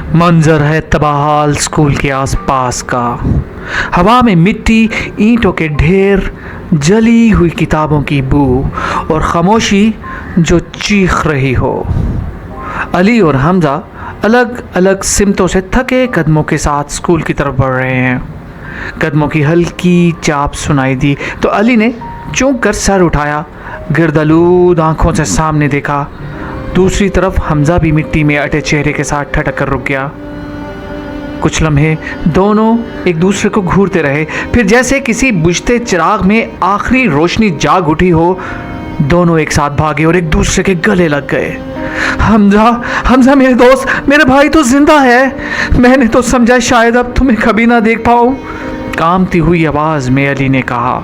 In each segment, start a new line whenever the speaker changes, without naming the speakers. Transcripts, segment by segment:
मंजर है तबाहाल स्कूल के आसपास का। हवा में मिट्टी, ईंटों के ढेर, जली हुई किताबों की बू और खामोशी जो चीख रही हो। अली और हमजा अलग अलग सिमतों से थके कदमों के साथ स्कूल की तरफ बढ़ रहे हैं। कदमों की हल्की चाप सुनाई दी तो अली ने चौंक कर सर उठाया, गिरदालूद आंखों से सामने देखा। दूसरी तरफ हमजा भी मिट्टी में अटे चेहरे के साथ ठटक कर रुक गया। कुछ लम्हे दोनों एक दूसरे को घूरते रहे, फिर जैसे किसी बुझते चिराग में आखिरी रोशनी जाग उठी हो, दोनों एक साथ भागे और एक दूसरे के गले लग गए। हमजा, हमजा मेरे दोस्त, मेरे भाई तो जिंदा है। मैंने तो समझा शायद अब तुम्हें कभी ना देख पाऊं। कांपती हुई आवाज में अली ने कहा।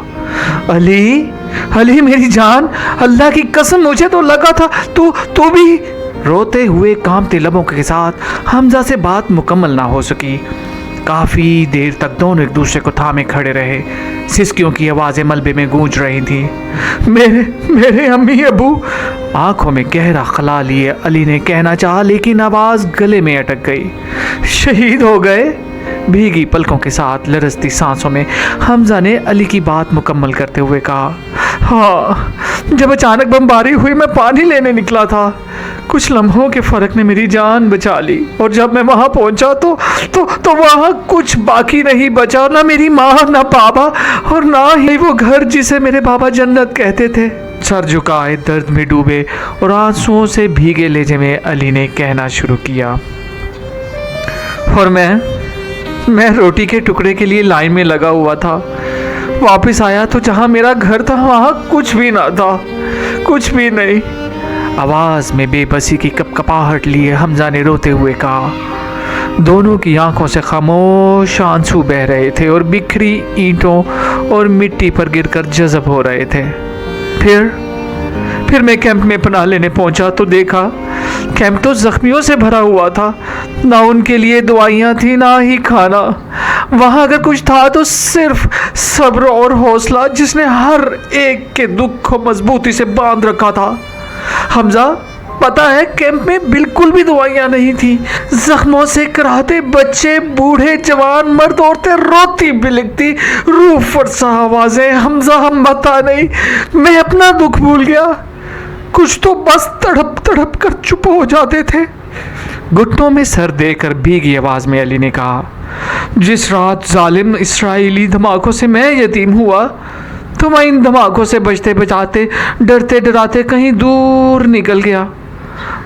अली, अली मेरी जान, अल्लाह की कसम मुझे तो लगा था तू भी। रोते हुए कांपते लबों के साथ हमजा से बात मुकम्मल ना हो सकी। काफ़ी देर तक दोनों एक दूसरे को थामे खड़े रहे। सिसकियों की आवाज़ें मलबे में गूंज रही थी। मेरे अम्मी अबू। आंखों में गहरा खला लिए अली ने कहना चाहा, लेकिन आवाज़ गले में अटक गई। शहीद हो गए। भीगी पलकों के साथ लरसती सांसों में हमजा ने अली की बात मुकम्मल करते हुए कहा, हाँ, जब अचानक बमबारी हुई मैं पानी लेने निकला था। कुछ लम्हों के फ़र्क ने मेरी जान बचा ली और जब मैं वहाँ पहुँचा तो वहाँ कुछ बाकी नहीं बचा, ना मेरी माँ, ना बाबा और ना ही वो घर जिसे मेरे बाबा जन्नत कहते थे। सर झुकाए दर्द में डूबे और आंसुओं से भीगे लहजे में अली ने कहना शुरू किया, और मैं रोटी के टुकड़े के लिए लाइन में लगा हुआ था। वापस आया तो जहाँ मेरा घर था वहाँ कुछ भी ना था, कुछ भी नहीं। आवाज़ में बेबसी की कपकपाहट लिए हमजा ने रोते हुए कहा। दोनों की आंखों से खामोश आंसू बह रहे थे और बिखरी ईंटों और मिट्टी पर गिरकर जज़ब हो रहे थे। फिर मैं कैंप में पनाह लेने पहुंचा तो देखा कैंप तो जख्मियों से भरा हुआ था। ना उनके लिए दवाइयाँ थी, ना ही खाना। वहाँ अगर कुछ था तो सिर्फ सब्र और हौसला जिसने हर एक के दुख को मजबूती से बांध रखा था। हमजा, पता है कैंप में बिल्कुल भी दवाइयाँ नहीं थी। जख्मों से कराहते बच्चे, बूढ़े, जवान, मर्द, औरतें रोती बिलखती, रूह फरसा आवाज़ें। हमजा, हम बता नहीं, मैं अपना दुख भूल गया। कुछ तो बस तड़प तड़प कर चुप हो जाते थे। घुटनों में सर देकर भीगी आवाज़ में अली ने कहा, जिस रात जालिम इसराइली धमाकों से मैं यतीम हुआ तो मैं इन धमाकों से बचते बचाते, डरते डराते कहीं दूर निकल गया।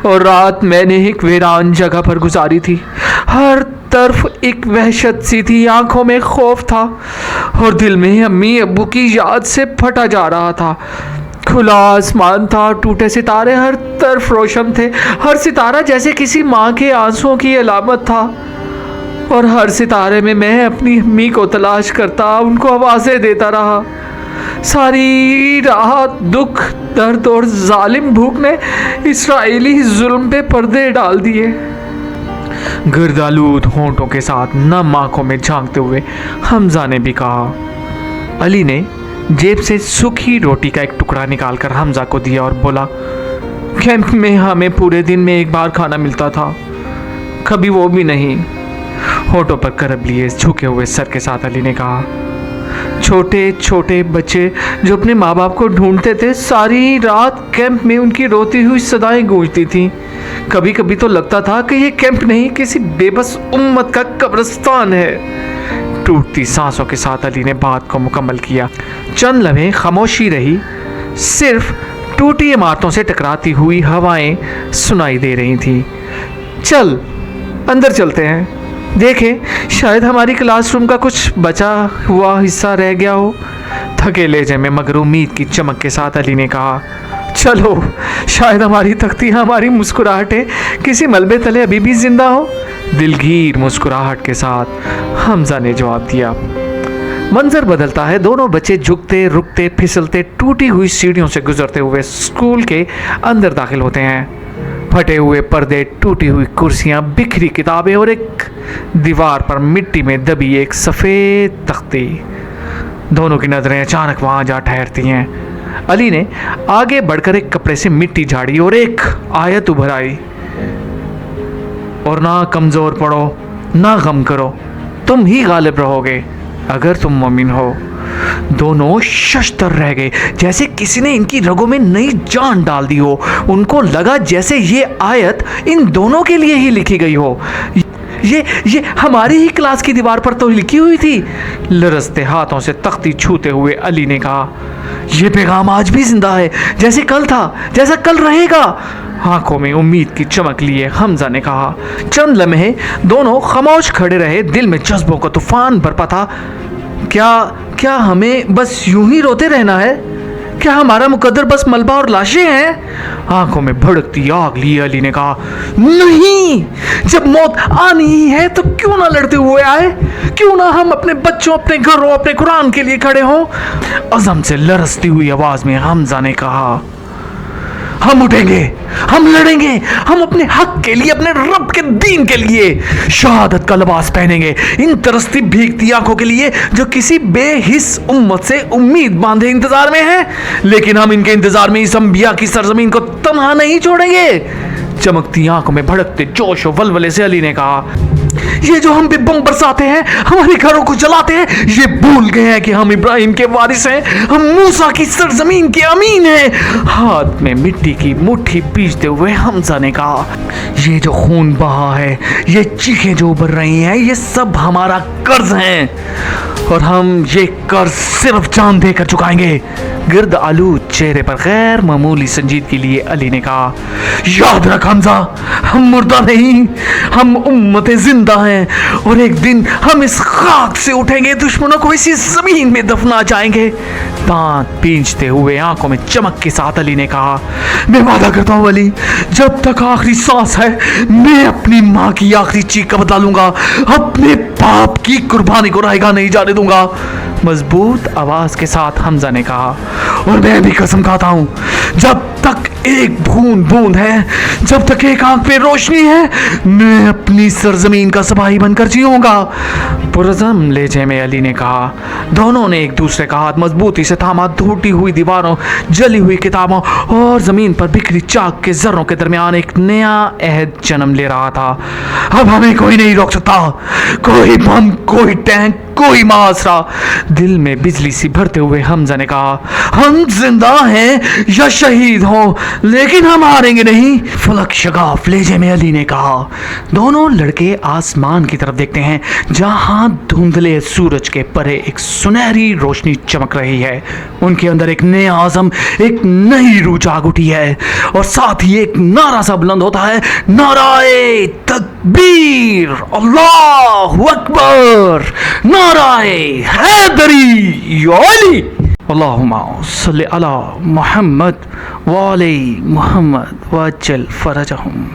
और रात मैंने एक वीरान जगह पर गुजारी थी। हर तरफ एक वहशत सी थी, आंखों में खौफ था और दिल में अम्मी अब्बू की याद से फटा जा रहा था। खुला आसमान था, टूटे सितारे हर तरफ रोशन थे। हर सितारा जैसे किसी माँ के आंसुओं की अलामत था और हर सितारे में मैं अपनी अम्मी को तलाश करता, उनको आवाज़ें देता रहा। सारी रात दुख, दर्द और जालिम भूख ने इसराइली जुल्म पे पर्दे डाल दिए। गिरदालूद होंठों के साथ नम आंखों में झांकते हुए हमजा ने भी कहा। अली ने जेब से सूखी रोटी का एक टुकड़ा निकालकर हमजा को दिया और बोला, कैंप में हमें पूरे दिन में एक बार खाना मिलता था, कभी वो भी नहीं। होठों पर करब लिए झुके हुए सर के साथ अली ने कहा, छोटे छोटे बच्चे जो अपने माँ बाप को ढूंढते थे, सारी रात कैंप में उनकी रोती हुई सदाएं गूंजती थीं। कभी कभी तो लगता था कि ये कैंप नहीं, किसी बेबस उम्मत का कब्रिस्तान है। टूटती सांसों के साथ अली ने बात को मुकम्मल किया। चंद लम्हे खामोशी रही, सिर्फ टूटी इमारतों से टकराती हुई हवाएं सुनाई दे रही थीं। चल अंदर चलते हैं, देखें शायद हमारी क्लासरूम का कुछ बचा हुआ हिस्सा रह गया हो। थके लहजे में मगर उम्मीद की चमक के साथ अली ने कहा, चलो शायद हमारी तख्तियाँ, हमारी मुस्कुराहटें किसी मलबे तले अभी भी जिंदा हो। दिलगीर मुस्कुराहट के साथ हमजा ने जवाब दिया। मंजर बदलता है। दोनों बच्चे झुकते, रुकते, फिसलते, टूटी हुई सीढ़ियों से गुजरते हुए स्कूल के अंदर दाखिल होते हैं। फटे हुए पर्दे, टूटी हुई कुर्सियां, बिखरी किताबें और एक दीवार पर मिट्टी में दबी एक सफ़ेद तख्ती। दोनों की नज़रें अचानक वहाँ जा ठहरती हैं। अली ने आगे बढ़कर एक कपड़े से मिट्टी झाड़ी और एक आयत उभर आई। और ना कमज़ोर पड़ो ना गम करो, तुम ही गालिब रहोगे अगर तुम मोमिन हो। दोनों शशतर रह गए, जैसे किसी ने इनकी रगों में नई जान डाल दी हो। उनको लगा जैसे ये आयत इन दोनों के लिए ही लिखी गई हो। ये हमारी ही क्लास की दीवार पर तो लिखी हुई थी। लरजते हाथों से तख्ती छूते हुए अली ने कहा, ये पैगाम आज भी जिंदा है, जैसे कल था, जैसा कल रहेगा। आंखों में उम्मीद की चमक लिए हमजा ने कहा। चंद लम्हे दोनों खामोश खड़े रहे, दिल में जज्बों का तूफान बरपा था। क्या हमें बस यूं ही रोते रहना है? क्या हमारा मुकद्दर बस मलबा और लाशें हैं? आंखों में भड़कती आग लिए अली ने कहा, नहीं, जब मौत आनी ही है तो क्यों ना लड़ते हुए आए? क्यों ना हम अपने बच्चों, अपने घरों, अपने कुरान के लिए खड़े हों? अज़म से लरसती हुई आवाज में हमजा ने कहा, हम उठेंगे, हम लड़ेंगे, हम अपने हक के लिए, अपने रब के दीन के लिए शहादत का लिबास पहनेंगे, इन तरसती भीगती आंखों के लिए जो किसी बेहिस उम्मत से उम्मीद बांधे इंतजार में है। लेकिन हम इनके इंतजार में इस अंबिया की सरजमीन को तन्हा नहीं छोड़ेंगे। चमकती आंखों में भड़कते जोश और वलवले से अली ने कहा, ये जो हम पे बम बरसाते हैं, हमारे घरों को जलाते हैं, ये भूल गए हैं कि हम इब्राहिम के वारिस हैं, हम मूसा की सरजमीन के अमीन हैं। हाथ में मिट्टी की मुट्ठी पीसते हुए हमजा ने कहा, ये जो खून बहा है, ये चीखें जो उबर रही हैं, ये सब हमारा कर्ज है और हम ये कर्ज सिर्फ जान देकर चुकाएंगे। गिरद आलू चेहरे पर गैर मामूली संजीदगी लिए अली ने कहा, याद रख हमजा, हम मुर्दा नहीं, हम उम्मतें जिंदा हैं और एक दिन हम इस खाक से उठेंगे, दुश्मनों को इसी जमीन में दफना जाएंगे। दांत पींचते हुए आंखों में चमक के साथ अली ने कहा, मैं वादा करता हूँ अली, जब तक आखिरी सांस है मैं अपनी माँ की आखिरी चीख का बदला लूंगा, अपने बाप की कुर्बानी को रहेगा नहीं जाने दूंगा। मजबूत आवाज के साथ हमजा ने कहा, और मैं भी कसम खाता हूं, जब तक एक बूंद है, जब तक एक आंख में रोशनी है, मैं अपनी सरजमीन का सिपाही बनकर जीऊंगा। पुरज़म लहजे में अली ने कहा। दोनों ने एक दूसरे का हाथ मजबूती से थामा। टूटी हुई दीवारों, जली हुई किताबों और जमीन पर बिखरी चाक के जर्रों के दरमियान एक नया अहद जन्म ले रहा था। अब हमें कोई नहीं रोक सकता, कोई बम, कोई टैंक, कोई मासरा। दिल में बिजली सी भरते हुए हमजा ने कहा, हम जिंदा हैं या शहीद हों, लेकिन हम हारेंगे नहीं। फलक शगाफ लहजे में अली ने कहा। दोनों लड़के आसमान की तरफ देखते हैं, जहां धुंधले सूरज के परे एक सुनहरी रोशनी चमक रही है। उनके अंदर एक नया आज़म, एक नई रूह जाग उठी है और साथ ही एक नारा सा बुलंद होता है, नाराए तकबीर, अल्लाहु अकबर, नाराए हैदरी या अली। अल्लाहुम्मा सल्ली अला मुहम्मद व अली मुहम्मद वअज्जल फरजहुम।